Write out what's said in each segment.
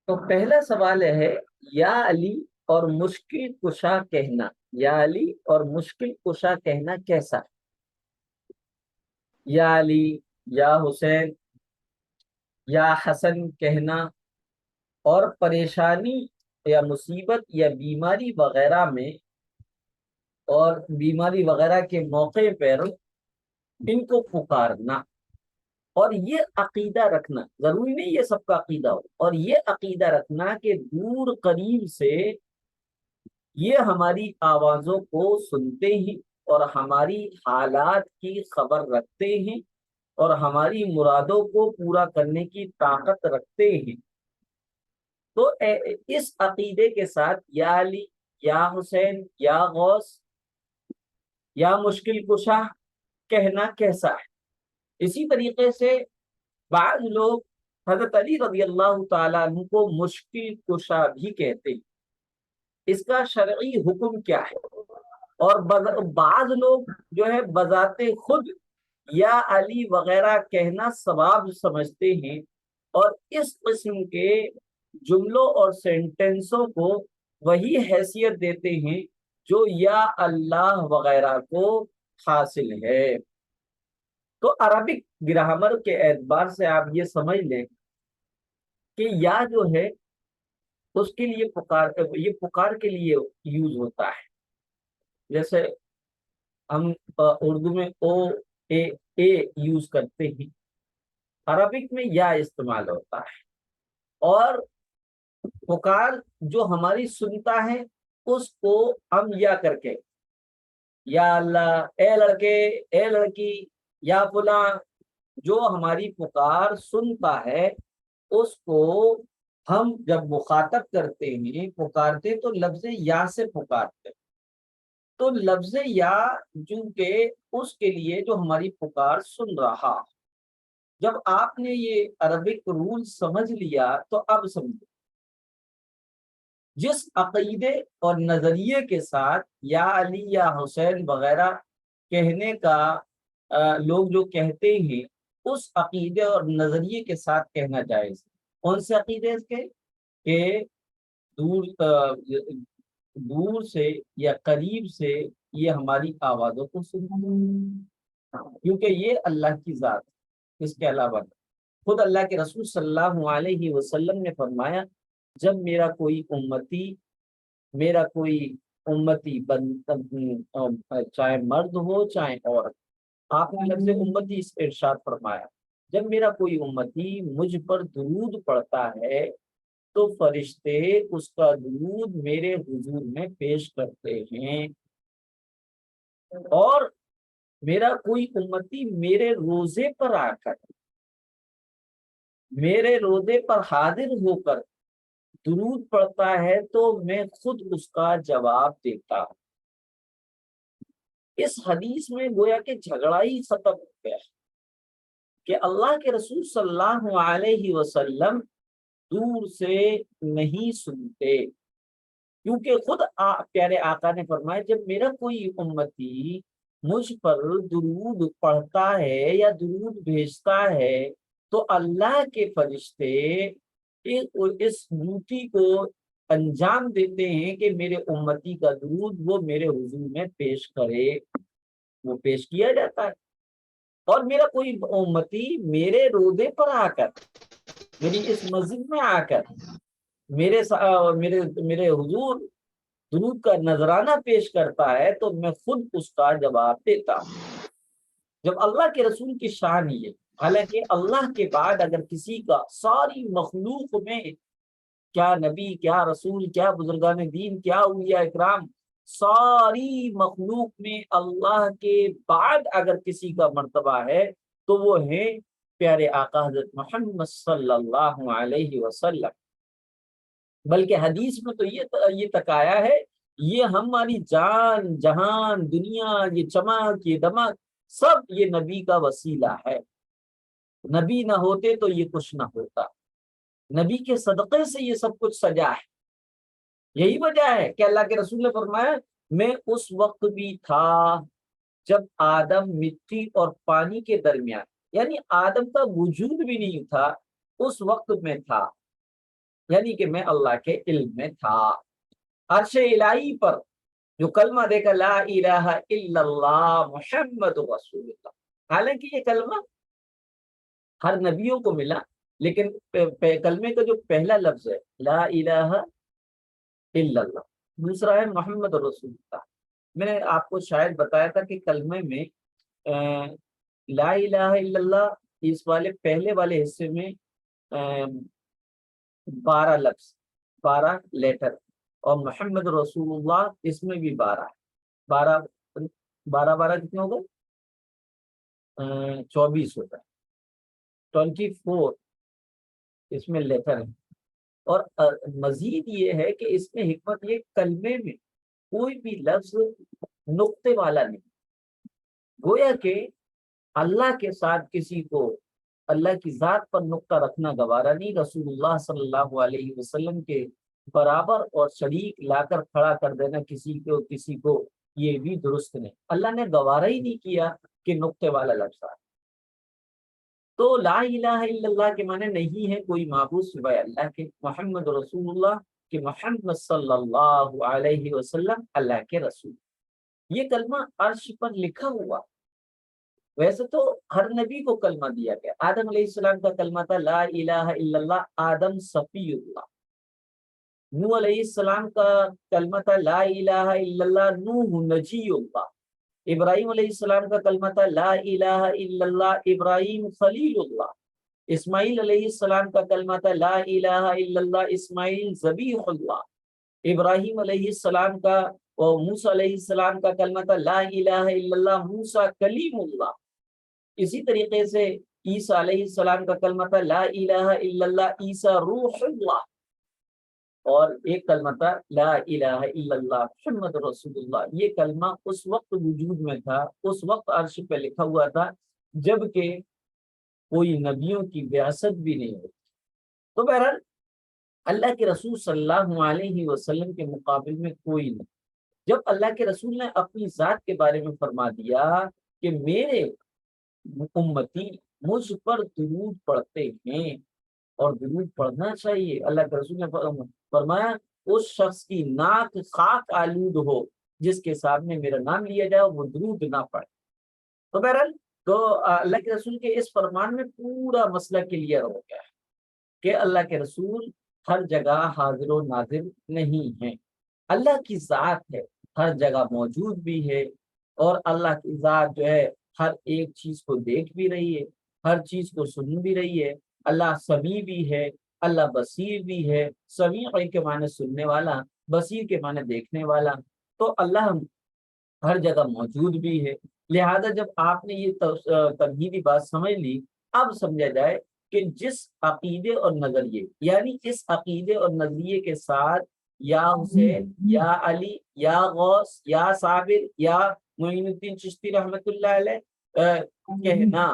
تو پہلا سوال ہے، یا علی اور مشکل کشا کہنا، یا علی اور مشکل کشا کہنا کیسا؟ یا علی، یا حسین، یا حسن کہنا، اور پریشانی یا مصیبت یا بیماری وغیرہ میں اور بیماری وغیرہ کے موقع پر ان کو پکارنا، اور یہ عقیدہ رکھنا، ضروری نہیں یہ سب کا عقیدہ ہو، اور یہ عقیدہ رکھنا کہ دور قریب سے یہ ہماری آوازوں کو سنتے ہیں اور ہماری حالات کی خبر رکھتے ہیں اور ہماری مرادوں کو پورا کرنے کی طاقت رکھتے ہیں۔ تو اس عقیدے کے ساتھ یا علی، یا حسین، یا غوث، یا مشکل کشا کہنا کیسا ہے؟ اسی طریقے سے بعض لوگ حضرت علی رضی اللہ تعالیٰ عنہ کو مشکل کشا بھی کہتے ہیں، اس کا شرعی حکم کیا ہے؟ اور بعض لوگ جو ہے بذات خود یا علی وغیرہ کہنا ثواب سمجھتے ہیں، اور اس قسم کے جملوں اور سینٹنسوں کو وہی حیثیت دیتے ہیں جو یا اللہ وغیرہ کو حاصل ہے۔ تو عربک گرامر کے اعتبار سے آپ یہ سمجھ لیں کہ یا جو ہے اس کے لیے یہ پکار کے لیے یوز ہوتا ہے۔ جیسے ہم اردو میں او اے یوز کرتے ہیں، عربک میں یا استعمال ہوتا ہے، اور پکار جو ہماری سنتا ہے اس کو ہم یا کر کے، یا اللہ، اے لڑکے، اے لڑکی، یا فلاں، جو ہماری پکار سنتا ہے اس کو ہم جب مخاطب کرتے ہیں، پکارتے تو لفظ یا سے پکارتے، تو لفظ یا چونکہ اس کے لیے جو ہماری پکار سن رہا، جب آپ نے یہ عربک رول سمجھ لیا تو اب سمجھو، جس عقیدے اور نظریے کے ساتھ یا علی یا حسین وغیرہ کہنے کا لوگ جو کہتے ہیں، اس عقیدے اور نظریے کے ساتھ کہنا جائز ہے۔ کون سے عقیدے کے؟ کہ دور دور سے یا قریب سے یہ ہماری آوازوں کو سننا، کیونکہ یہ اللہ کی ذات ہے، اس کے علاوہ نہیں۔ خود اللہ کے رسول صلی اللہ علیہ وسلم نے فرمایا، جب میرا کوئی امتی چاہے مرد ہو چاہے عورت، آپ نے لفظ امتی اس پہ ارشاد فرمایا، جب میرا کوئی امتی مجھ پر درود پڑتا ہے تو فرشتے اس کا درود میرے حضور میں پیش کرتے ہیں، اور میرا کوئی امتی میرے روزے پر حاضر ہو کر درود پڑتا ہے تو میں خود اس کا جواب دیتا ہوں۔ اس حدیث میں گویا کہ جھگڑا ہی ختم ہو گیا کہ اللہ کے رسول صلی اللہ علیہ وسلم دور سے نہیں سنتے، کیونکہ خود پیارے آقا نے فرمایا، جب میرا کوئی امتی مجھ پر درود پڑھتا ہے یا درود بھیجتا ہے تو اللہ کے فرشتے اس ڈیوٹی کو انجام دیتے ہیں کہ میرے امتی کا درود وہ میرے حضور میں پیش کرے، وہ پیش کیا جاتا ہے۔ اور میرا کوئی امتی میرے روزے پر آ کر، میری اس مسجد میں آ کر میرے حضور درود کا نذرانہ پیش کرتا ہے تو میں خود اس کا جواب دیتا ہوں۔ جب اللہ کے رسول کی شان یہ، حالانکہ اللہ کے بعد اگر کسی کا ساری مخلوق میں، کیا نبی، کیا رسول، کیا بزرگان دین، کیا اولیاء اکرام، ساری مخلوق میں اللہ کے بعد اگر کسی کا مرتبہ ہے تو وہ ہے پیارے آقا حضرت محمد صلی اللہ علیہ وسلم۔ بلکہ حدیث میں تو یہ تکایا ہے، یہ ہماری جان جہان دنیا، یہ چمک، یہ دمک، سب یہ نبی کا وسیلہ ہے، نبی نہ ہوتے تو یہ کچھ نہ ہوتا، نبی کے صدقے سے یہ سب کچھ سجا ہے۔ یہی وجہ ہے کہ اللہ کے رسول نے فرمایا، میں اس وقت بھی تھا جب آدم مٹی اور پانی کے درمیان، یعنی آدم کا وجود بھی نہیں تھا، اس وقت میں تھا، یعنی کہ میں اللہ کے علم میں تھا۔ عرش الہی پر جو کلمہ دے گا لا الہ الا اللہ محمد رسول اللہ، حالانکہ یہ کلمہ ہر نبیوں کو ملا، لیکن کلمے کا جو پہلا لفظ ہے لا الہ الا اللہ، دوسرا ہے محمد رسول اللہ۔ میں نے آپ کو شاید بتایا تھا کہ کلمے میں لا الہ الا اللہ اس والے پہلے والے حصے میں 12 لفظ، 12 لیٹر، اور محمد رسول اللہ اس میں بھی 12 ہے، 12 12 کتنے ہو گئے؟ 24 ہوتا ہے، 24 اس میں لیٹر ہے۔ اور مزید یہ ہے کہ اس میں حکمت یہ کلمے میں کوئی بھی لفظ نقطے والا نہیں، گویا کہ اللہ کے ساتھ کسی کو اللہ کی ذات پر نقطہ رکھنا گوارا نہیں، رسول اللہ صلی اللہ علیہ وسلم کے برابر اور شریک لا کر کھڑا کر دینا کسی کو یہ بھی درست نہیں، اللہ نے گوارا ہی نہیں کیا کہ نقطے والا لفظ آئے۔ تو لا الہ الا اللہ کے معنی نہیں ہے کوئی معبود سوائے اللہ کے، محمد رسول اللہ کہ محمد صلی اللہ علیہ وسلم اللہ کے رسول۔ یہ کلمہ عرش پر لکھا ہوا، ویسے تو ہر نبی کو کلمہ دیا گیا، آدم علیہ السلام کا کلمہ تھا لا الہ الا اللہ آدم صفی اللہ، نوح علیہ السلام کا کلمہ تھا لا الہ الا اللہ نوح نجی اللہ، ابراہیم علیہ السلام کا کلمہ تھا لا الہ الا اللہ ابراہیم خلیل اللہ، اسماعیل علیہ السلام کا کلمہ تھا لا الہ الا اللہ اسماعیل ذبیح اللہ، ابراہیم علیہ السلام کا اور موسیٰ علیہ السلام کا کلمہ تھا لا الہ الا اللہ موسیٰ کلیم اللہ، اسی طریقے سے عیسیٰ علیہ السلام کا کلمہ تھا لا الہ الا اللہ عیسیٰ روح اللہ، اور ایک کلمہ تھا لا الہ الا اللہ محمد رسول اللہ۔ یہ کلمہ اس وقت وجود میں تھا، اس وقت عرش پہ لکھا ہوا تھا جب کہ کوئی نبیوں کی بعثت بھی نہیں ہوتی۔ تو بہرحال اللہ کے رسول صلی اللہ علیہ وسلم کے مقابل میں کوئی نہیں۔ جب اللہ کے رسول نے اپنی ذات کے بارے میں فرما دیا کہ میرے امتی مجھ پر درود پڑھتے ہیں اور درود پڑھنا چاہیے، اللہ کے رسول نے فرمایا اس شخص کی ناک خاک آلود ہو جس کے سامنے میرا نام لیا جائے وہ درود نہ پڑھے۔ تو بہرحال تو اللہ کے رسول کے اس فرمان میں پورا مسئلہ کلیئر ہو گیا ہے کہ اللہ کے رسول ہر جگہ حاضر و ناظر نہیں ہیں، اللہ کی ذات ہے، ہر جگہ موجود بھی ہے، اور اللہ کی ذات جو ہے ہر ایک چیز کو دیکھ بھی رہی ہے، ہر چیز کو سن بھی رہی ہے، اللہ سمیع بھی ہے، اللہ بصیر بھی ہے، سمیع کے معنی سننے والا، بصیر کے معنی دیکھنے والا، تو اللہ ہر جگہ موجود بھی ہے۔ لہذا جب آپ نے یہ تمہیدی بات سمجھ لی، اب سمجھا جائے کہ جس عقیدے اور نظریے، یعنی اس عقیدے اور نظریے کے ساتھ یا حسین یا علی یا غوث یا صابر یا معین الدین چشتی رحمۃ اللہ علیہ کہنا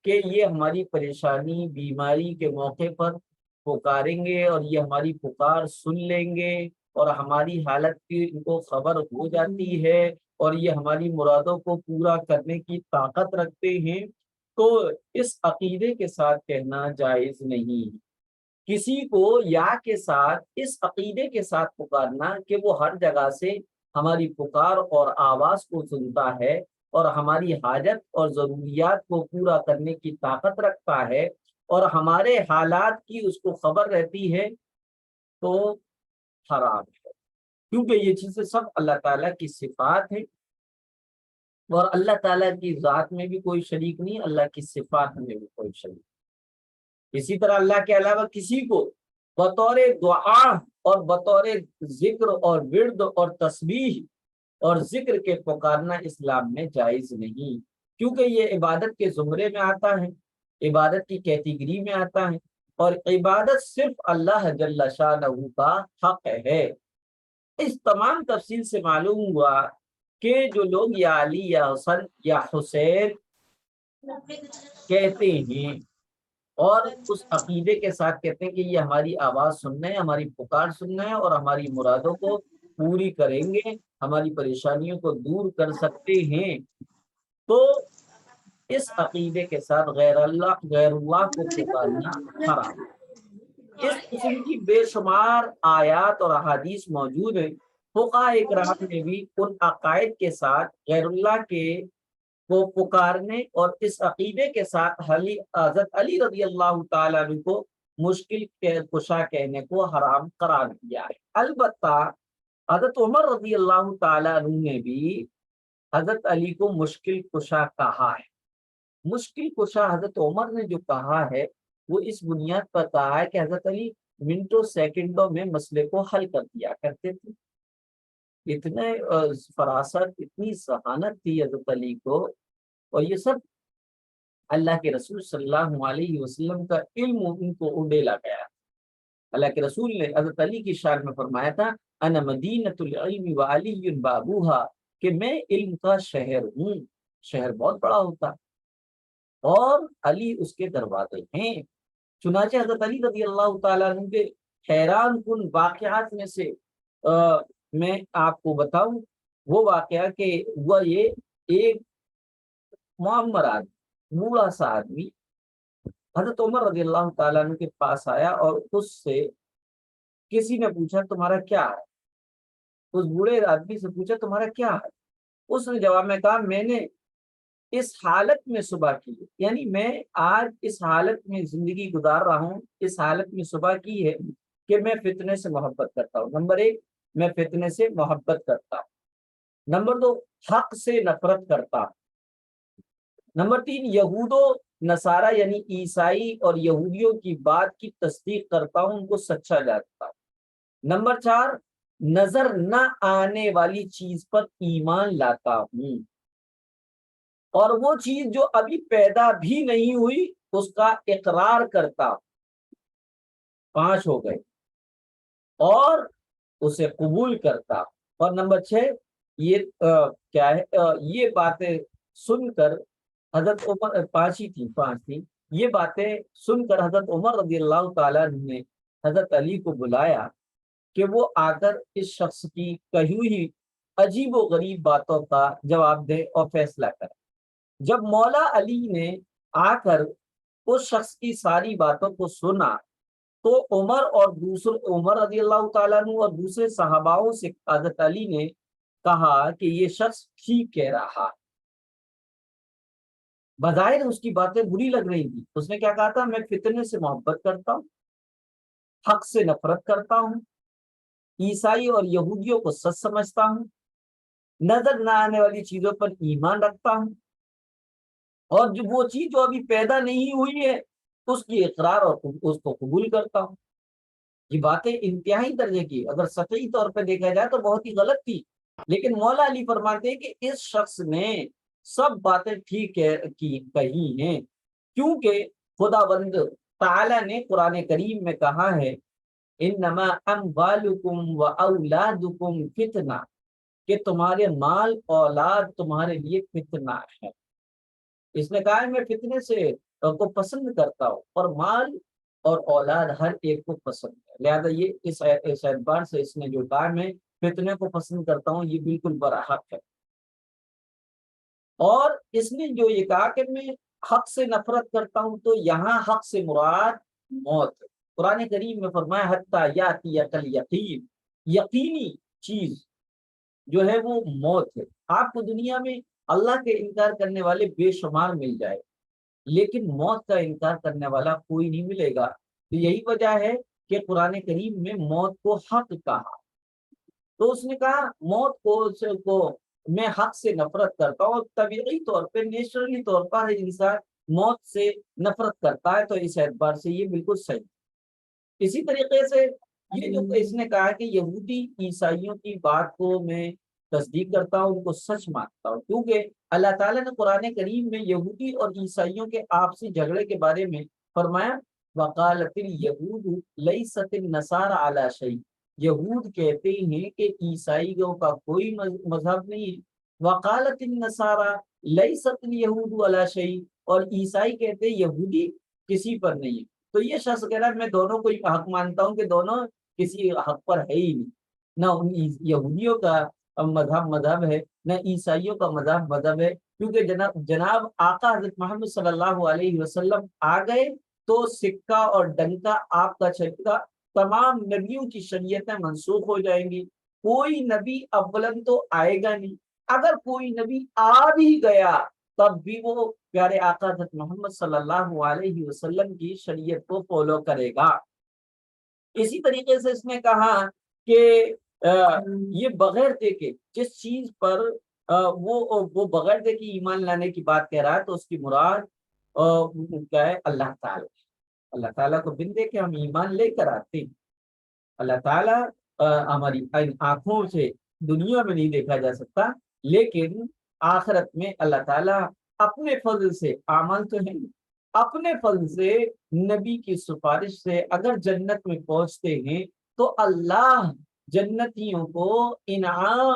کہ یہ ہماری پریشانی بیماری کے موقع پر پکاریں گے اور یہ ہماری پکار سن لیں گے اور ہماری حالت کی ان کو خبر ہو جاتی ہے اور یہ ہماری مرادوں کو پورا کرنے کی طاقت رکھتے ہیں، تو اس عقیدے کے ساتھ کہنا جائز نہیں۔ کسی کو یا کے ساتھ اس عقیدے کے ساتھ پکارنا کہ وہ ہر جگہ سے ہماری پکار اور آواز کو سنتا ہے اور ہماری حاجت اور ضروریات کو پورا کرنے کی طاقت رکھتا ہے اور ہمارے حالات کی اس کو خبر رہتی ہے، تو حرام ہے، کیونکہ یہ چیزیں سب اللہ تعالیٰ کی صفات ہیں اور اللہ تعالیٰ کی ذات میں بھی کوئی شریک نہیں، اللہ کی صفات میں بھی کوئی شریک نہیں۔ اسی طرح اللہ کے علاوہ کسی کو بطور دعا اور بطور ذکر اور ورد اور تسبیح اور ذکر کے پکارنا اسلام میں جائز نہیں، کیونکہ یہ عبادت کے زمرے میں آتا ہے، عبادت کی کیٹیگری میں آتا ہے، اور عبادت صرف اللہ جل شانہ کا حق ہے۔ اس تمام تفصیل سے معلوم ہوا کہ جو لوگ یا علی یا حسن یا حسین کہتے ہیں اور اس عقیدے کے ساتھ کہتے ہیں کہ یہ ہماری آواز سننا ہے، ہماری پکار سننا ہے اور ہماری مرادوں کو پوری کریں گے، ہماری پریشانیوں کو دور کر سکتے ہیں، تو اس عقیدے کے ساتھ غیر اللہ کو پکارنا حرام۔ اس قسم کی بے شمار آیات اور احادیث موجود ہیں۔ فقہاء اکرام نے بھی ان عقائد کے ساتھ غیر اللہ کے کو پکارنے اور اس عقیدے کے ساتھ حضرت علی رضی اللہ تعالیٰ عنہ کو مشکل کشا کہنے کو حرام قرار دیا ہے۔ البتہ حضرت عمر رضی اللہ تعالیٰ عنہ نے بھی حضرت علی کو مشکل کشا کہا ہے۔ مشکل کشا حضرت عمر نے جو کہا ہے وہ اس بنیاد پر کہا ہے کہ حضرت علی منٹوں سیکنڈوں میں مسئلے کو حل کر دیا کرتے تھے۔ اتنے فراست، اتنی ذہانت تھی حضرت علی کو، اور یہ سب اللہ کے رسول صلی اللہ علیہ وسلم کا علم ان کو اڈیلا گیا۔ اللہ کے رسول نے حضرت علی کی شان میں فرمایا تھا انا مدینۃ العلم وعلی بابوہا، کہ میں علم کا شہر ہوں۔ شہر بہت بڑا ہوتا اور علی اس کے دروازے ہیں۔ چنانچہ حضرت علی رضی اللہ تعالیٰ عنہ کے حیران کن واقعات میں سے میں آپ کو بتاؤں وہ واقعہ کہ وہ یہ ایک معمر آدمی، بوڑھا سا آدمی حضرت عمر رضی اللہ تعالیٰ عنہ کے پاس آیا اور اس سے کسی نے پوچھا تمہارا کیا ہے؟ اس بوڑھے آدمی سے پوچھا تمہارا کیا ہے؟ اس نے جواب میں کہا میں نے اس حالت میں صبح کی، یعنی میں آج اس حالت میں زندگی گزار رہا ہوں، اس حالت میں صبح کی ہے کہ میں فتنے سے محبت کرتا ہوں۔ نمبر ایک، میں فتنے سے محبت کرتا ہوں۔ نمبر دو، حق سے نفرت کرتا ہوں۔ نمبر تین، یہود و نصارہ یعنی عیسائی اور یہودیوں کی بات کی تصدیق کرتا ہوں، ان کو سچا جانتا ہوں۔ نمبر چار، نظر نہ آنے والی چیز پر ایمان لاتا ہوں، اور وہ چیز جو ابھی پیدا بھی نہیں ہوئی اس کا اقرار کرتا ہوں۔ 5 ہو گئے، اور اسے قبول کرتا ہوں۔ اور نمبر 6، یہ کیا ہے، یہ باتیں سن کر حضرت عمر 5 تھی، یہ باتیں سن کر حضرت عمر رضی اللہ تعالیٰ عنہ نے حضرت علی کو بلایا کہ وہ آ کر اس شخص کی کہی ہوئی عجیب و غریب باتوں کا جواب دے اور فیصلہ کرے۔ جب مولا علی نے آ کر اس شخص کی ساری باتوں کو سنا تو عمر رضی اللہ تعالیٰ عنہ اور دوسرے صحاباؤں سے حضرت علی نے کہا کہ یہ شخص ٹھیک کہہ رہا۔ بظاہر اس کی باتیں بری لگ رہی تھی۔ اس نے کیا کہا تھا؟ میں فتنے سے محبت کرتا ہوں، حق سے نفرت کرتا ہوں، عیسائی اور یہودیوں کو سچ سمجھتا ہوں، نظر نہ آنے والی چیزوں پر ایمان رکھتا ہوں، اور جو وہ چیز جو ابھی پیدا نہیں ہوئی ہے اس کی اقرار اور اس کو قبول کرتا ہوں۔ یہ باتیں انتہائی درجے کی، اگر سطحی طور پہ دیکھا جائے تو بہت ہی غلط تھی، لیکن مولا علی فرماتے ہیں کہ اس شخص نے سب باتیں ٹھیک کہی ہیں، کیونکہ خداوند تعالیٰ نے قرآن کریم میں کہا ہے انما اموالکم و اولادکم فتنہ، کہ تمہارے مال اولاد تمہارے لیے فتنہ ہے۔ اس نے کہا ہے میں فتنے سے کو پسند کرتا ہوں، اور مال اور اولاد ہر ایک کو پسند ہے، لہذا یہ اس اعتبار سے اس نے جو کہا میں فتنے کو پسند کرتا ہوں یہ بالکل برحق ہے۔ اور اس نے جو یہ کہا کہ میں حق سے نفرت کرتا ہوں، تو یہاں حق سے مراد موت ہے۔ قرآن کریم میں فرمایا حتیٰ یاتی الیقین، یقینی چیز جو ہے وہ موت ہے۔ آپ کو دنیا میں اللہ کے انکار کرنے والے بے شمار مل جائے، لیکن موت کا انکار کرنے والا کوئی نہیں ملے گا۔ تو یہی وجہ ہے کہ قرآن کریم میں موت کو حق کہا۔ تو اس نے کہا موت کو میں حق سے نفرت کرتا ہوں، اور طبیعی طور پہ نیچرلی طور پر انسان موت سے نفرت کرتا ہے، تو اس اعتبار سے یہ بالکل صحیح۔ اسی طریقے سے یہ جو اس نے کہا کہ یہودی عیسائیوں کی بات کو میں تصدیق کرتا ہوں، ان کو سچ مانتا ہوں، کیونکہ اللہ تعالیٰ نے قرآن کریم میں یہودی اور عیسائیوں کے آپسی جھگڑے کے بارے میں فرمایا وقالت الیہود لیست النصارى علی شیء، یہود کہتے ہیں کہ عیسائیوں کا کوئی مذہب نہیں ہے، وقالت النصارى لیست الیہود علی شیء، اور عیسائی کہتے ہیں یہودی کسی پر نہیں ہے۔ تو یہ شخص کہہ رہا ہے میں دونوں کو حق مانتا ہوں کہ دونوں کسی حق پر ہے ہی نہیں، نہ یہودیوں کا مذہب ہے نہ عیسائیوں کا مذہب ہے، کیونکہ جناب آقا حضرت محمد صلی اللہ علیہ وسلم آ گئے تو سکہ اور ڈنکا آپ کا چھکا، تمام نبیوں کی شریعتیں منسوخ ہو جائیں گی، کوئی نبی اولن تو آئے گا نہیں، اگر کوئی نبی آ بھی گیا تب بھی وہ پیارے آقا حضرت محمد صلی اللہ علیہ وسلم کی شریعت کو فالو کرے گا۔ اسی طریقے سے اس نے کہا کہ یہ بغیر دیکھے جس چیز پر وہ بغیر دیکھے ایمان لانے کی بات کہہ رہا ہے تو اس کی مراد کیا ہے؟ اللہ تعالیٰ۔ اللہ تعالیٰ کو بن دیکھے ہم ایمان لے کر آتے ہیں۔ اللہ تعالیٰ ہماری آنکھوں سے دنیا میں نہیں دیکھا جا سکتا، لیکن آخرت میں اللہ تعالیٰ اپنے فضل سے، اعمال تو ہے اپنے فضل سے، نبی کی سفارش سے اگر جنت میں پہنچتے ہیں تو اللہ جنتیوں کو انعام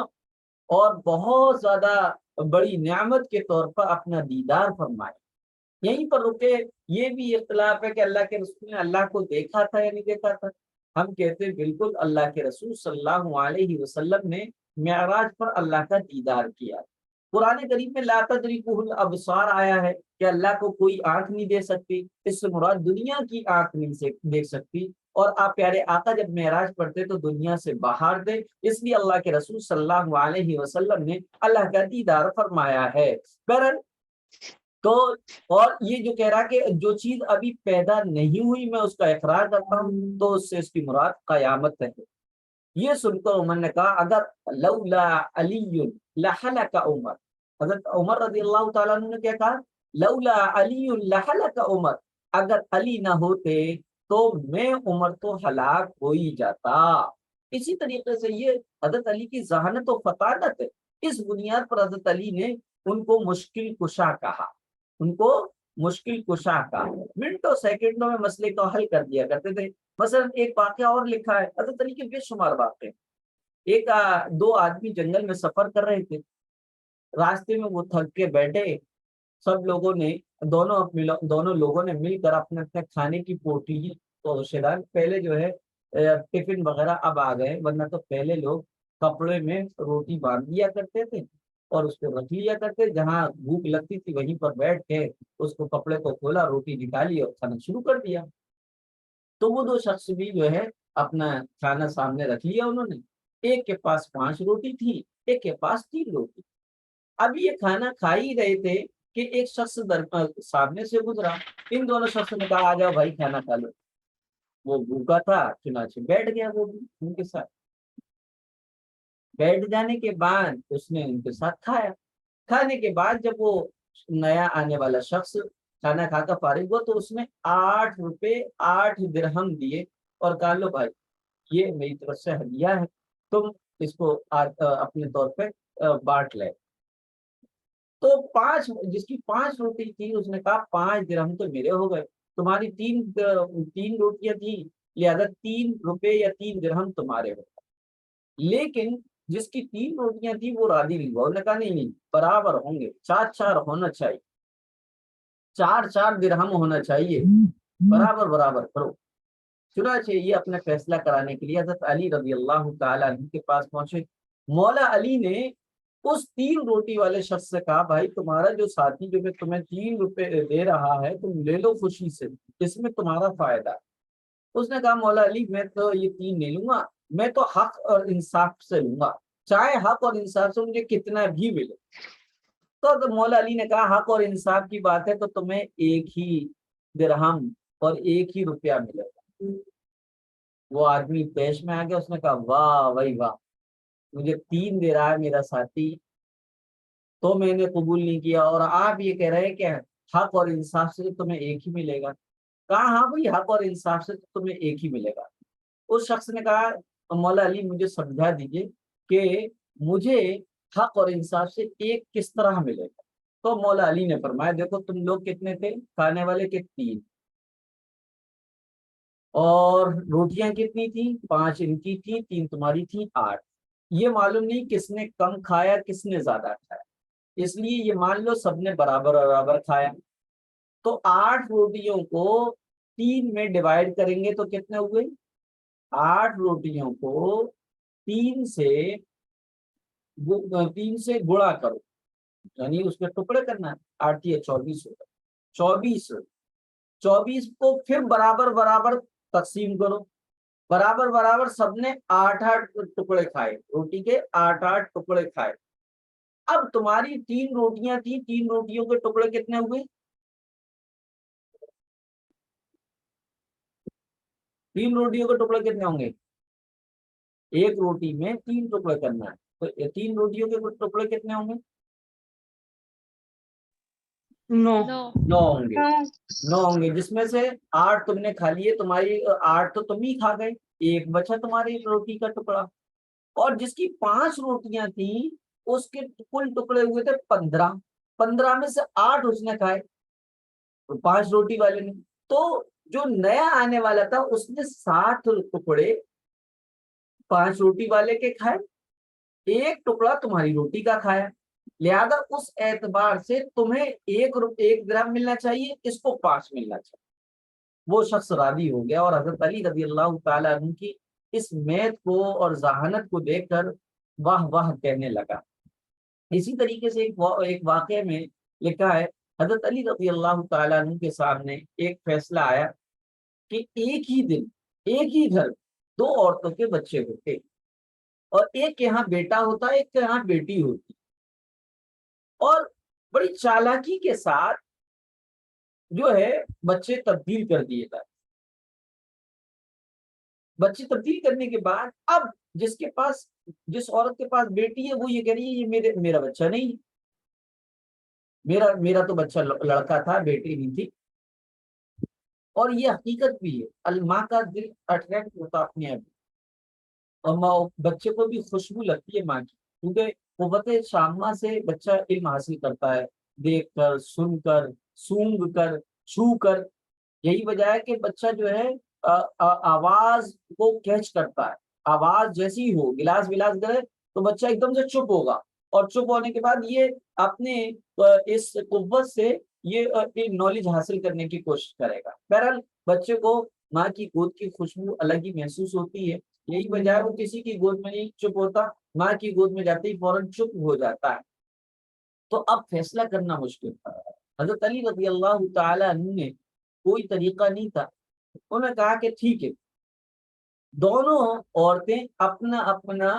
اور بہت زیادہ بڑی نعمت کے طور پر اپنا دیدار فرمائے۔ یہیں پر رکے، یہ بھی اختلاف ہے کہ اللہ کے رسول نے اللہ کو دیکھا تھا یا نہیں دیکھا تھا۔ ہم کہتے ہیں بالکل اللہ کے رسول صلی اللہ علیہ وسلم نے معراج پر اللہ کا دیدار کیا۔ قرآن کریم میں لا تدرکہ الابصار آیا ہے کہ اللہ کو کوئی آنکھ نہیں دے سکتی، اس سے مراد دنیا کی آنکھ نہیں دیکھ سکتی، اور آپ پیارے آقا جب معراج پڑھتے تو دنیا سے باہر تھے، اس لیے اللہ کے رسول صلی اللہ علیہ وسلم نے اللہ کا دیدار فرمایا ہے۔ بہرحال تو اور یہ جو کہہ رہا کہ جو چیز ابھی پیدا نہیں ہوئی میں اس کا اقرار کرتا ہوں، تو اس سے اس کی مراد قیامت ہے۔ یہ سن کر عمر نے کہا اگر لولا علی لحلق عمر، حضرت عمر رضی اللہ تعالیٰ عنہ نے کیا کہا؟ لولا علی لحلق عمر، اگر علی نہ ہوتے تو میں عمر تو ہلاک ہو ہی جاتا۔ اسی طریقے سے یہ حضرت علی کی ذہانت و فطانت ہے، اس بنیاد پر حضرت علی نے ان کو مشکل کشا کہا، ان کو مشکل کشا کا، منٹوں سیکنڈوں میں مسئلے کو حل کر دیا کرتے تھے۔ مثلا ایک واقعہ اور لکھا ہے حضرت علی کے بے شمار واقعے۔ ایک دو آدمی جنگل میں سفر کر رہے تھے، راستے میں وہ تھک کے بیٹھے، سب لوگوں نے دونوں لوگوں نے مل کر اپنے اپنے کھانے کی پوٹلی تو شیران، پہلے جو ہے ٹفن وغیرہ اب آ گئے، ورنہ تو پہلے لوگ کپڑے میں روٹی باندھ لیا کرتے تھے اور اس کو رکھ لیا کرتے، جہاں بھوک لگتی تھی وہیں پر بیٹھ کے اس کو کپڑے کو کھولا، روٹی نکالی اور کھانا شروع کر دیا۔ تو وہ دو شخص بھی جو ہے اپنا کھانا سامنے رکھ لیا انہوں نے، ایک کے پاس 5 روٹی تھی، ایک کے پاس 3 روٹی۔ اب یہ کھانا کھا ہی رہے تھے کہ ایک شخص سامنے سے گزرا، ان دونوں شخص نے کہا آ جاؤ بھائی کھانا کھا لو۔ وہ بھوکا تھا چنانچہ بیٹھ گیا وہ بھی ان کے ساتھ۔ بیٹھ جانے کے بعد اس نے ان کے ساتھ کھایا۔ کھانے کے بعد جب وہ نیا آنے والا شخص کھانا کھا کر فارغ ہوا تو اس نے 8 روپے 8 درہم دیے اور کہا لو بھائی یہ میری طرف سے ہدیہ ہے، تم اس کو اپنے طور پہ بانٹ لے۔ تو 5 جس کی 5 روٹی تھی اس نے کہا 5 درہم تو میرے ہو گئے، تمہاری 3 روٹیاں تھیں لہذا 3 روپے یا 3 درہم تمہارے ہو گئے۔ لیکن جس کی 3 روٹیاں تھیں وہ راضی نہیں ہوا، انہوں نے کہا نہیں برابر ہوں گے، 4 ہونا چاہیے، 4 درہم ہونا چاہیے، برابر برابر کرو۔ چنانچہ یہ اپنا فیصلہ کرانے کے لیے حضرت علی رضی اللہ تعالیٰ عنہ کے پاس پہنچے۔ مولا علی نے اس 3 روٹی والے شخص سے کہا بھائی تمہارا جو ساتھی جو میں تمہیں 3 روپے دے رہا ہے تم لے لو خوشی سے، اس میں تمہارا فائدہ۔ اس نے کہا مولا علی میں تو یہ 3 نہیں لوں گا، میں تو حق اور انصاف سے لوں گا، چاہے حق اور انصاف سے مجھے کتنا بھی ملے۔ تو مولا علی نے کہا حق اور انصاف کی بات ہے تو تمہیں 1 ہی درہم اور 1 ہی روپیہ ملے گا۔ وہ آدمی پیش میں آ گیا، اس نے کہا واہ بھائی واہ، مجھے 3 دے رہا ہے میرا ساتھی تو میں نے قبول نہیں کیا، اور آپ یہ کہہ رہے ہیں کہ حق اور انصاف سے تمہیں 1 ہی ملے گا۔ کہا ہاں بھائی حق اور انصاف سے تمہیں 1 ہی ملے گا۔ اس شخص نے کہا مولا علی مجھے سمجھا دیجئے کہ مجھے حق اور انصاف سے 1 کس طرح ملے گا۔ تو مولا علی نے فرمایا دیکھو تم لوگ کتنے تھے کھانے والے کے 3، اور روٹیاں کتنی تھیں 5 ان کی تھی 3 تمہاری تھی 8۔ یہ معلوم نہیں کس نے کم کھایا کس نے زیادہ کھایا، اس لیے یہ مان لو سب نے برابر برابر کھایا۔ تو 8 روٹیوں کو 3 میں ڈیوائڈ کریں گے تو کتنے ہوئے؟ 8 روٹیوں کو 3 سے گڑا کرو، یعنی اس کے ٹکڑے کرنا، 8 یا 24 ہوگا، 24 24 کو پھر برابر برابر تقسیم کرو، برابر برابر سب نے 8 ٹکڑے کھائے، روٹی کے 8 ٹکڑے کھائے۔ اب تمہاری 3 روٹیاں تھیں، 3 روٹیوں کے ٹکڑے کتنے ہوئے؟ 3 روٹیوں کے ٹکڑے کتنے ہوں گے؟ ایک روٹی میں 3 ٹکڑے کرنا ہے، تو 3 روٹیوں کے ٹکڑے کتنے ہوں گے؟ 9 ہوں گے، 9 ہوں گے، جس میں سے 8 تم نے کھا لیے، تمہاری 8 تو تم ہی کھا گئے، ایک بچا تمہاری روٹی کا ٹکڑا۔ اور جس کی 5 روٹیاں تھیں اس کے کل ٹکڑے ہوئے تھے 15، 15 میں سے 8 اس نے کھائے، 5 روٹی والے نے۔ تو جو نیا آنے والا تھا اس نے 60 ٹکڑے 5 روٹی والے کے کھائے، ایک ٹکڑا تمہاری روٹی کا کھایا، لہذا اس اعتبار سے تمہیں 1 گرام ملنا چاہیے، اس کو 5 ملنا چاہیے۔ وہ شخص راضی ہو گیا، اور حضرت علی رضی اللہ تعالیٰ عنہ کی اس میت کو اور ذہانت کو دیکھ کر واہ واہ کہنے لگا۔ اسی طریقے سے ایک واقعے میں لکھا ہے، حضرت علی رضی اللہ تعالیٰ عنہ کے سامنے ایک فیصلہ آیا کہ ایک ہی دن ایک ہی گھر 2 عورتوں کے بچے ہوتے، اور ایک کے یہاں بیٹا ہوتا، ایک کے یہاں بیٹی ہوتی، اور بڑی چالاکی کے ساتھ جو ہے بچے تبدیل کر دیے گئے۔ بچے تبدیل کرنے کے بعد اب جس عورت کے پاس بیٹی ہے وہ یہ کہہ رہی ہے یہ میرا بچہ نہیں، میرا تو بچہ لڑکا تھا، بیٹی نہیں تھی۔ اور یہ حقیقت بھی ہے، الماں کا دل اٹریکٹ ہوتا اپنے آپ، اور بچے کو بھی خوشبو لگتی ہے ماں کی، کیونکہ قوت شامہ سے بچہ علم حاصل کرتا ہے، دیکھ کر، سن کر، سونگھ کر، چھو کر۔ یہی وجہ ہے کہ بچہ جو ہے آواز کو کیچ کرتا ہے، آواز جیسی ہو، گلاس ولاس گرے تو بچہ ایک دم سے چپ ہوگا، اور چپ ہونے کے بعد یہ اپنے اس قوت سے یہ نالج حاصل کرنے کی کوشش کرے گا۔ بہرحال بچے کو ماں کی گود کی خوشبو الگ ہی محسوس ہوتی ہے، یہی وجہ ہے وہ کسی کی گود میں نہیں چپ ہوتا، ماں کی گود میں جاتے ہی فوراً چپ ہو جاتا ہے۔ تو اب فیصلہ کرنا مشکل تھا۔ حضرت علی رضی اللہ تعالی عنہ نے کوئی طریقہ نہیں تھا، انہوں نے کہا کہ ٹھیک ہے، دونوں عورتیں اپنا اپنا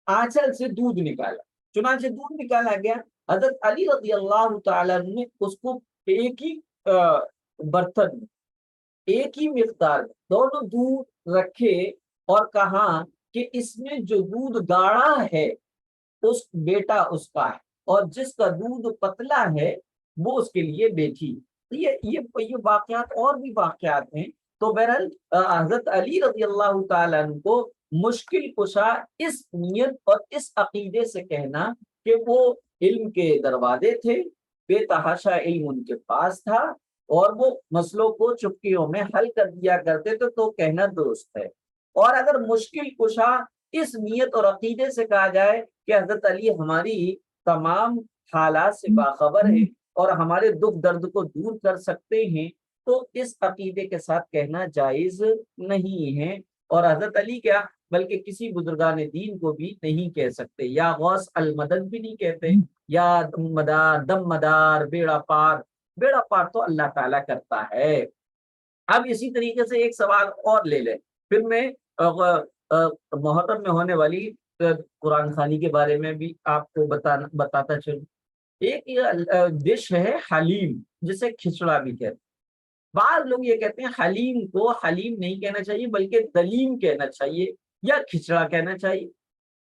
آنچل سے دودھ نکالا، چنانچہ دودھ نکالا گیا۔ حضرت علی رضی اللہ تعالی عنہ نے اس کو ایک ہی برتن میں، ایک ہی مقدار میں دونوں دودھ رکھے، اور کہا کہ اس میں جو دودھ گاڑھا ہے اس بیٹا اس کا ہے، اور جس کا دودھ پتلا ہے وہ اس کے لیے بیٹی۔ یہ واقعات اور بھی واقعات ہیں۔ تو بہرحال حضرت علی رضی اللہ تعالیٰ عنہ کو مشکل کشا اس نیت اور اس عقیدے سے کہنا کہ وہ علم کے دروازے تھے، بے تحاشا علم ان کے پاس تھا، اور وہ مسئلوں کو چپکیوں میں حل کر دیا کرتے تھے، تو کہنا درست ہے۔ اور اگر مشکل کشا اس نیت اور عقیدے سے کہا جائے کہ حضرت علی ہماری تمام حالات سے باخبر ہے اور ہمارے دکھ درد کو دور کر سکتے ہیں، تو اس عقیدے کے ساتھ کہنا جائز نہیں ہے۔ اور حضرت علی کیا بلکہ کسی بزرگان دین کو بھی نہیں کہہ سکتے، یا غوث المدد بھی نہیں کہتے، یا دم مدار، دم مدار، بیڑا پار۔ بیڑا پار تو اللہ تعالیٰ کرتا ہے۔ اب اسی طریقے سے ایک سوال اور لے لیں، پھر میں محرم میں ہونے والی قرآن خوانی کے بارے میں بھی آپ کو بتاتا چلوں۔ ایک ڈش ہے حلیم، جسے کھچڑا بھی کہتے ہیں۔ بعض لوگ یہ کہتے ہیں حلیم کو حلیم نہیں کہنا چاہیے بلکہ دلیم کہنا چاہیے، یا کھچڑا کہنا چاہیے۔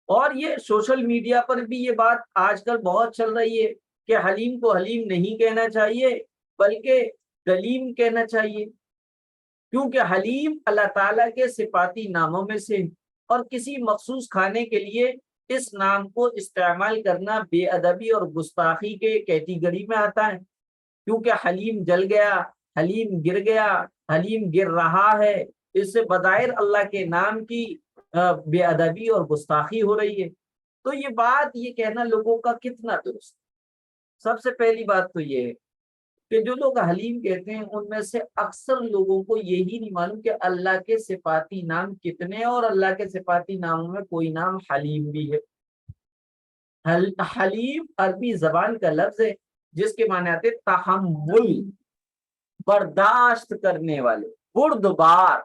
اور یہ سوشل میڈیا پر بھی یہ بات آج کل بہت چل رہی ہے کہ حلیم کو حلیم نہیں کہنا چاہیے بلکہ دلیم کہنا چاہیے، کیونکہ حلیم اللہ تعالیٰ کے صفاتی ناموں میں سے، اور کسی مخصوص کھانے کے لیے اس نام کو استعمال کرنا بے ادبی اور گستاخی کے کیٹیگری میں آتا ہے، کیونکہ حلیم جل گیا، حلیم گر گیا، حلیم گر رہا ہے، اس سے بظاہر اللہ کے نام کی بے ادبی اور گستاخی ہو رہی ہے۔ تو یہ بات یہ کہنا لوگوں کا کتنا درست؟ سب سے پہلی بات تو یہ ہے کہ جو لوگ حلیم کہتے ہیں ان میں سے اکثر لوگوں کو یہی نہیں معلوم کہ اللہ کے صفاتی نام کتنے ہیں، اور اللہ کے صفاتی ناموں میں کوئی نام حلیم بھی ہے۔ حلیم عربی زبان کا لفظ ہے جس کے معنی آتے تحمل، برداشت کرنے والے، بردبار.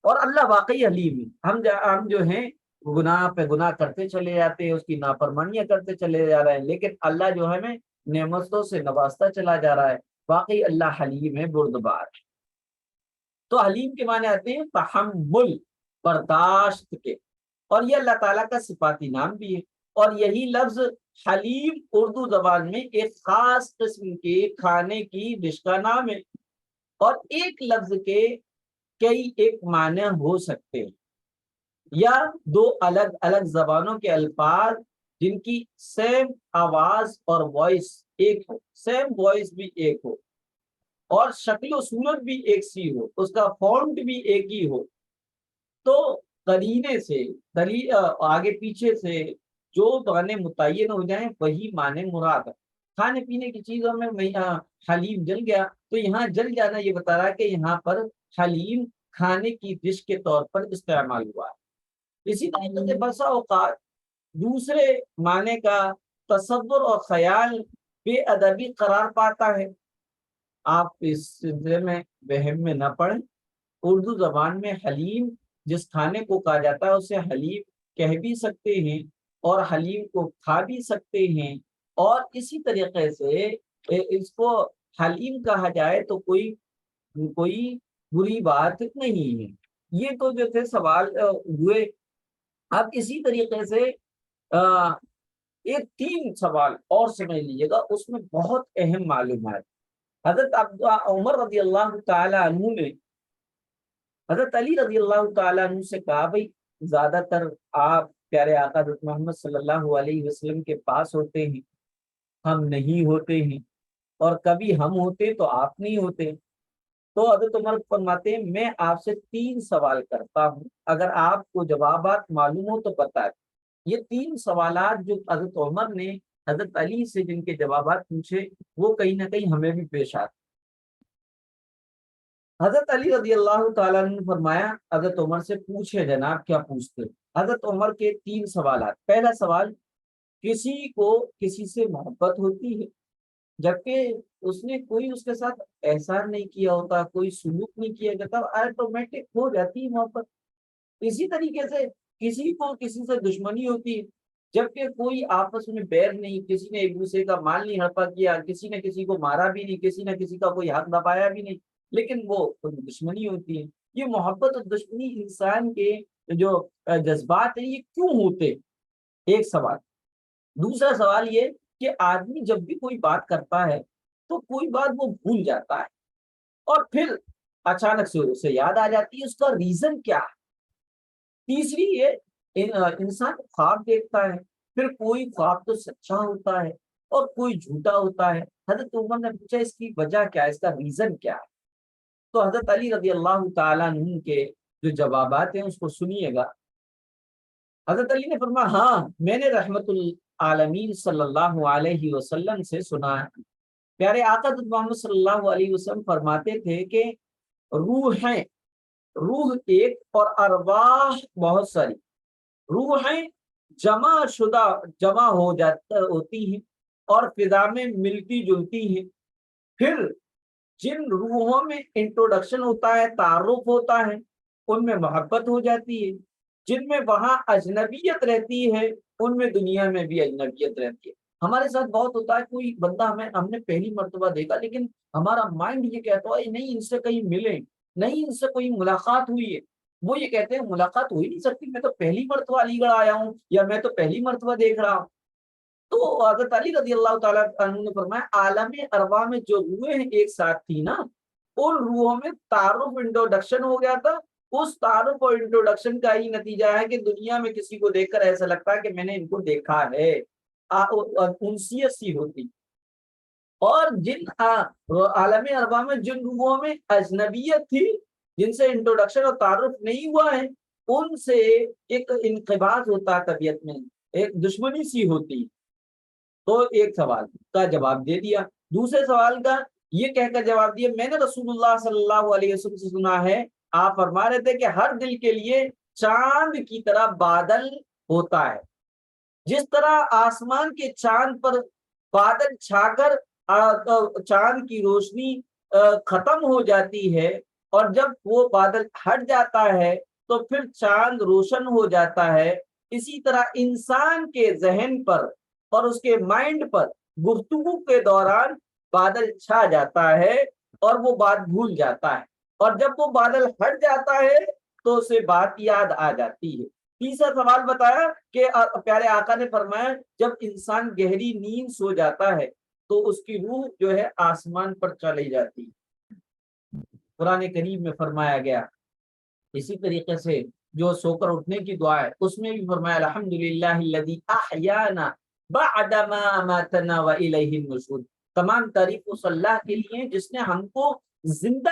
اور اللہ واقعی حلیم ہے. ہم جو ہیں گناہ پہ گناہ کرتے چلے جاتے ہیں، اس کی نافرمانیاں کرتے چلے جا رہے ہیں، لیکن اللہ جو ہمیں نعمتوں سے نوازتا چلا جا رہا ہے. واقعی اللہ حلیم ہے، بردبار. تو حلیم کے معنی آتے ہیں تحمل، برداشت کے. اور یہ اللہ تعالیٰ کا صفاتی نام بھی ہے. اور یہی لفظ حلیم اردو زبان میں ایک خاص قسم کے کھانے کی ڈش کا نام ہے. اور ایک لفظ کے کئی ایک معنی ہو سکتے ہیں، یا دو الگ الگ زبانوں کے الفاظ جن کی سیم آواز اور وائس ایک ہو، سیم وائس بھی ایک ہو، اور شکل و صورت بھی ایک سی ہو، اس کا فونٹ بھی ایک ہی ہو. تو قرینے سے دلیل آگے پیچھے سے جو معنی متعین ہو جائیں وہی معنی مراد ہے. کھانے پینے کی چیزوں میں حلیم جل گیا، تو یہاں جل جانا یہ بتا رہا ہے کہ یہاں پر حلیم کھانے کی ڈش کے طور پر استعمال ہوا ہے. اسی طریقے سے بسا اوقات دوسرے معنی کا تصور اور خیال بے ادبی قرار پاتا ہے. آپ اس سلسلے میں وہم میں نہ پڑیں. اردو زبان میں حلیم جس کھانے کو کہا جاتا ہے اسے حلیم کہہ بھی سکتے ہیں، اور حلیم کو کھا بھی سکتے ہیں. اور اسی طریقے سے اس کو حلیم کہا جائے تو کوئی بری بات نہیں ہے. یہ تو جو تھے سوال ہوئے. اب اسی طریقے سے ایک 3 سوال اور سمجھ لیجیے گا، اس میں بہت اہم معلومات. حضرت عمر رضی اللہ تعالی عنہ نے حضرت علی رضی اللہ تعالیٰ عنہ سے کہا بھائی زیادہ تر آپ پیارے آقا حضرت محمد صلی اللہ علیہ وسلم کے پاس ہوتے ہیں، ہم نہیں ہوتے ہیں، اور کبھی ہم ہوتے تو آپ نہیں ہوتے. تو حضرت عمر فرماتے ہیں میں آپ سے 3 سوال کرتا ہوں، اگر آپ کو جوابات معلوم ہو تو بتائیں. یہ 3 سوالات جو حضرت عمر نے حضرت علی سے جن کے جوابات پوچھے وہ کہیں نہ کہیں ہمیں بھی پیش آتے. حضرت علی رضی اللہ تعالیٰ نے فرمایا حضرت عمر سے پوچھے جناب کیا پوچھتے. حضرت عمر کے 3 سوالات. پہلا سوال، کسی کو کسی سے محبت ہوتی ہے جبکہ اس نے کوئی اس کے ساتھ احسان نہیں کیا ہوتا، کوئی سلوک نہیں کیا جاتا، آٹومیٹک ہو جاتی ہے محبت. اسی طریقے سے کسی کو کسی سے دشمنی ہوتی ہے جبکہ کوئی آپس میں بیر نہیں، کسی نے ایک دوسرے کا مال نہیں ہڑپا کیا، کسی نے کسی کو مارا بھی نہیں، کسی نے کسی کا کوئی حق دبایا بھی نہیں، لیکن وہ دشمنی ہوتی ہے. یہ محبت اور دشمنی انسان کے جو جذبات ہیں یہ کیوں ہوتے؟ ایک سوال. دوسرا سوال یہ کہ آدمی جب بھی کوئی بات کرتا ہے تو کوئی بات وہ بھول جاتا ہے اور پھر اچانک سے اسے یاد آ جاتی ہے، اس کا ریزن کیا ہے؟ تیسری یہ انسان خواب دیکھتا ہے، پھر کوئی خواب تو سچا ہوتا ہے اور کوئی جھوٹا ہوتا ہے. حضرت عمر نے پوچھا اس کی وجہ کیا ہے، اس کا ریزن کیا ہے؟ تو حضرت علی رضی اللہ تعالیٰ عنہ کے جو جوابات ہیں اس کو سنیے گا. حضرت علی نے فرمایا ہاں میں نے رحمت العالمین صلی اللہ علیہ وسلم سے سنا ہے. پیارے آقا محمد صلی اللہ علیہ وسلم فرماتے تھے کہ روحیں، روح ایک اور ارواح بہت ساری. روحیں جمع ہوتی ہیں اور فضا میں ملتی جلتی ہیں. پھر جن روحوں میں انٹروڈکشن ہوتا ہے، تعارف ہوتا ہے، ان میں محبت ہو جاتی ہے. جن میں وہاں اجنبیت رہتی ہے ان میں دنیا میں بھی اجنبیت رہتی ہے. ہمارے ساتھ بہت ہوتا ہے، کوئی بندہ ہم نے پہلی مرتبہ دیکھا لیکن ہمارا مائنڈ یہ کہتا ہے نہیں ان سے کہیں ملے، نہیں ان سے کوئی ملاقات ہوئی ہے. وہ یہ کہتے ہیں ملاقات ہو ہی نہیں سکتی، میں تو پہلی مرتبہ علی گڑھ آیا ہوں یا میں تو پہلی مرتبہ دیکھ رہا ہوں. تو حضرت علی رضی اللہ تعالیٰ عنہ نے فرمایا عالم ارواح میں جو روحیں ایک ساتھ تھی نا، ان روحوں میں تعارف انٹروڈکشن ہو گیا تھا. اس تعارف اور انٹروڈکشن کا ہی نتیجہ ہے کہ دنیا میں کسی کو دیکھ کر ایسا لگتا ہے کہ میں نے ان کو دیکھا ہے، انسیت سی ہوتی. اور جن عالم ارواح میں جن روحوں میں اجنبیت تھی، جن سے انٹروڈکشن اور تعارف نہیں ہوا ہے، ان سے ایک انقباض ہوتا طبیعت میں، ایک دشمنی سی ہوتی. تو ایک سوال کا جواب دے دیا. دوسرے سوال کا یہ کہہ کر جواب دیا میں نے رسول اللہ صلی اللہ علیہ وسلم سے سنا ہے، آپ فرما رہے تھے کہ ہر دل کے لیے چاند کی طرح بادل ہوتا ہے. جس طرح آسمان کے چاند پر بادل چھا کر چاند کی روشنی ختم ہو جاتی ہے، اور جب وہ بادل ہٹ جاتا ہے تو پھر چاند روشن ہو جاتا ہے، اسی طرح انسان کے ذہن پر اور اس کے مائنڈ پر گفتگو کے دوران بادل چھا جاتا ہے اور وہ بات بھول جاتا ہے، اور جب وہ بادل ہٹ جاتا ہے تو اسے بات یاد آ جاتی ہے۔ تیسرا سوال بتایا کہ پیارے آقا نے فرمایا جب انسان گہری نیند سو جاتا ہے تو اس کی روح جو ہے آسمان پر چلی جاتی ہے، قرآن کریم میں فرمایا گیا۔ اسی طریقے سے جو سو کر اٹھنے کی دعا ہے اس میں بھی فرمایا الحمدللہ الذی احیانا بعد ما اماتنا والیہ النشور، تمام تعریف اس اللہ کے لیے جس نے ہم کو زندہ